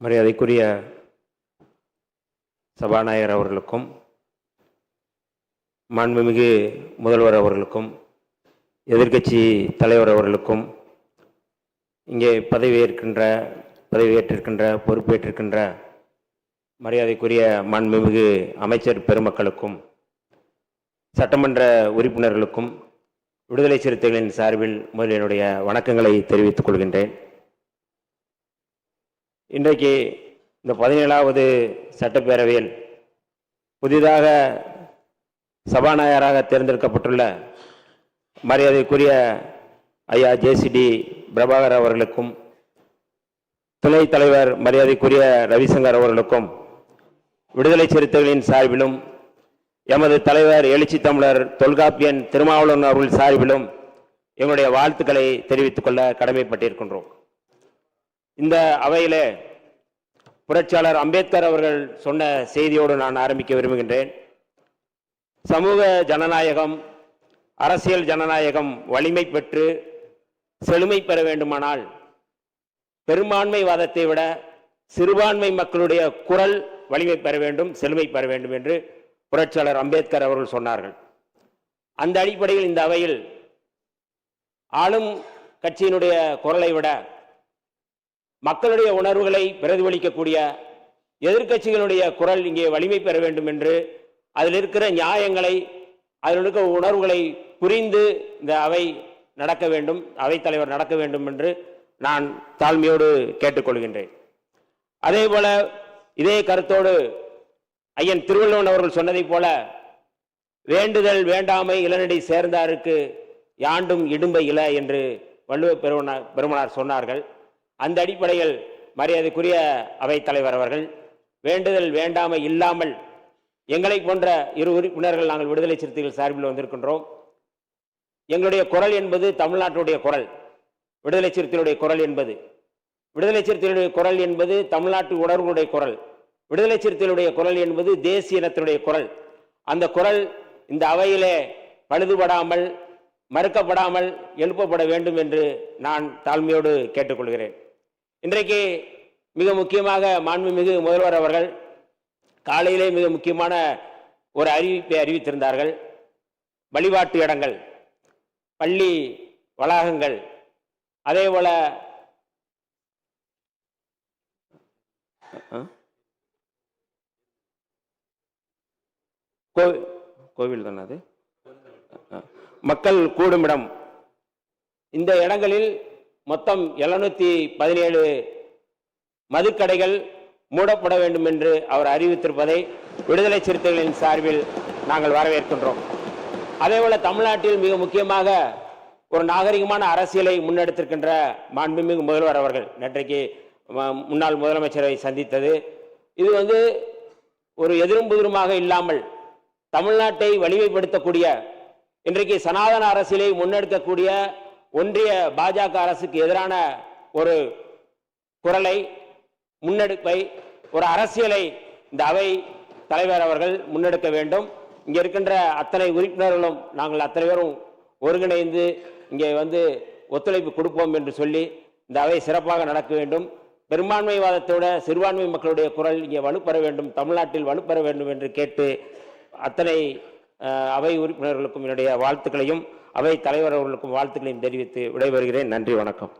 மரியாதைக்குரிய சபாநாயகர் அவர்களுக்கும் மாண்புமிகு முதல்வர் அவர்களுக்கும் எதிர்க்கட்சி தலைவர் அவர்களுக்கும் இங்கே பதவியேற்றிருக்கின்ற பொறுப்பேற்றிருக்கின்ற மரியாதைக்குரிய மாண்புமிகு அமைச்சர் பெருமக்களுக்கும் சட்டமன்ற உறுப்பினர்களுக்கும் விடுதலை சிறுத்தைகளின் சார்பில் முதலில் என்னுடைய வணக்கங்களை தெரிவித்துக் கொள்கின்றேன். இன்றைக்கு இந்த 17வது சட்டப்பேரவையில் புதிதாக சபாநாயகராக தேர்ந்தெடுக்கப்பட்டுள்ள மரியாதைக்குரிய ஐயா ஜேசிடி பிரபாகர் அவர்களுக்கும் துணைத் தலைவர் மரியாதைக்குரிய ரவிசங்கர் அவர்களுக்கும் விடுதலை சிறுத்தைகளின் சார்பிலும் எமது தலைவர் எழுச்சி தமிழர் தொல்காப்பியன் திருமாவளவன் அவர்கள் சார்பிலும் எங்களுடைய வாழ்த்துக்களை தெரிவித்துக் கொள்ள கடமைப்பட்டிருக்கின்றோம். இந்த அவையிலே புரட்சியாளர் அம்பேத்கர் அவர்கள் சொன்ன செய்தியோடு நான் ஆரம்பிக்க விரும்புகின்றேன். சமூக ஜனநாயகம், அரசியல் ஜனநாயகம் வலிமை பெற்று செழுமை பெற வேண்டுமானால் பெரும்பான்மைவாதத்தை விட சிறுபான்மை மக்களுடைய குரல் வலிமை பெற வேண்டும், செழுமை பெற வேண்டும் என்று புரட்சியாளர் அம்பேத்கர் அவர்கள் சொன்னார்கள். அந்த அடிப்படையில் இந்த அவையில் ஆளும் கட்சியினுடைய குரலை விட மக்களுடைய உணர்வுகளை பிரதிபலிக்கக்கூடிய எதிர்க்கட்சிகளுடைய குரல் இங்கே வலிமை பெற வேண்டும் என்று அதில் இருக்கிற நியாயங்களை, அதில் இருக்கிற உணர்வுகளை புரிந்து இந்த அவை நடக்க வேண்டும், அவைத்தலைவர் நடக்க வேண்டும் என்று நான் தாழ்மையோடு கேட்டுக்கொள்கின்றேன். அதே போல இதே கருத்தோடு ஐயன் திருவள்ளுவன் அவர்கள் சொன்னதைப் போல வேண்டுதல் வேண்டாமை இளநடை சேர்ந்தாருக்கு யாண்டும் இடும்பை இல என்று வள்ளுவ பெருமனார் சொன்னார்கள். அந்த அடிப்படையில் மரியாதைக்குரிய அவைத்தலைவர் அவர்கள் வேண்டுதல் வேண்டாமை இல்லாமல் எங்களை போன்ற இரு உறுப்பினர்கள் நாங்கள் விடுதலை சிறுத்தைகள் சார்பில் வந்திருக்கின்றோம். எங்களுடைய குரல் என்பது தமிழ்நாட்டுடைய குரல், விடுதலை சிறுத்தைகளுடைய குரல் என்பது தமிழ்நாட்டு உணர்வுடைய குரல், விடுதலை சிறுத்தைகளுடைய குரல் என்பது தேசிய இனத்தினுடைய குரல். அந்த குரல் இந்த அவையிலே பழுதுபடாமல் மறுக்கப்படாமல் எழுப்பப்பட வேண்டும் என்று நான் தாழ்மையோடு கேட்டுக்கொள்கிறேன். இன்றைக்கு மிக முக்கியமாக மாண்புமிகு முதல்வர் அவர்கள் காலையிலே மிக முக்கியமான ஒரு அறிவிப்பை அறிவித்திருந்தார்கள். வழிபாட்டு இடங்கள், பள்ளி வளாகங்கள், அதே போல கோவில் தானே அது, மக்கள் கூடுமிடம், இந்த இடங்களில் மொத்தம் 717 மதுக்கடைகள் மூடப்பட வேண்டும் என்று அவர் அறிவித்திருப்பதை விடுதலை சிறுத்தைகளின் சார்பில் நாங்கள் வரவேற்கின்றோம். அதேபோல தமிழ்நாட்டில் மிக முக்கியமாக ஒரு நாகரிகமான அரசியலை முன்னெடுத்திருக்கின்ற மாண்புமிகு முதல்வர் அவர்கள் நேற்றைக்கு முன்னாள் முதலமைச்சரை சந்தித்தது, இது ஒரு எதிரும் புதிருமாக இல்லாமல் தமிழ்நாட்டை வலிமைப்படுத்தக்கூடிய, இன்றைக்கு சனாதன அரசியலை முன்னெடுக்கக்கூடிய ஒன்றிய பாஜக அரசுக்கு எதிரான ஒரு குரலை, முன்னெடுப்பை, ஒரு அரசியலை இந்த அவை தலைவர் அவர்கள் முன்னெடுக்க வேண்டும். இங்கே இருக்கின்ற அத்தனை உறுப்பினர்களும் நாங்கள் அத்தனை பேரும் ஒருங்கிணைந்து இங்கே ஒத்துழைப்பு கொடுப்போம் என்று சொல்லி இந்த அவை சிறப்பாக நடக்க வேண்டும். பெரும்பான்மைவாதத்தோட சிறுபான்மை மக்களுடைய குரல் இங்கே வலுப்பெற வேண்டும், தமிழ்நாட்டில் வலுப்பெற வேண்டும் என்று கேட்டு அத்தனை அவை உறுப்பினர்களுக்கும் என்னுடைய வாழ்த்துக்களையும் அவை தலைவர் அவர்களுக்கும் வாழ்த்துக்களையும் தெரிவித்து விடைபெறுகிறேன். நன்றி, வணக்கம்.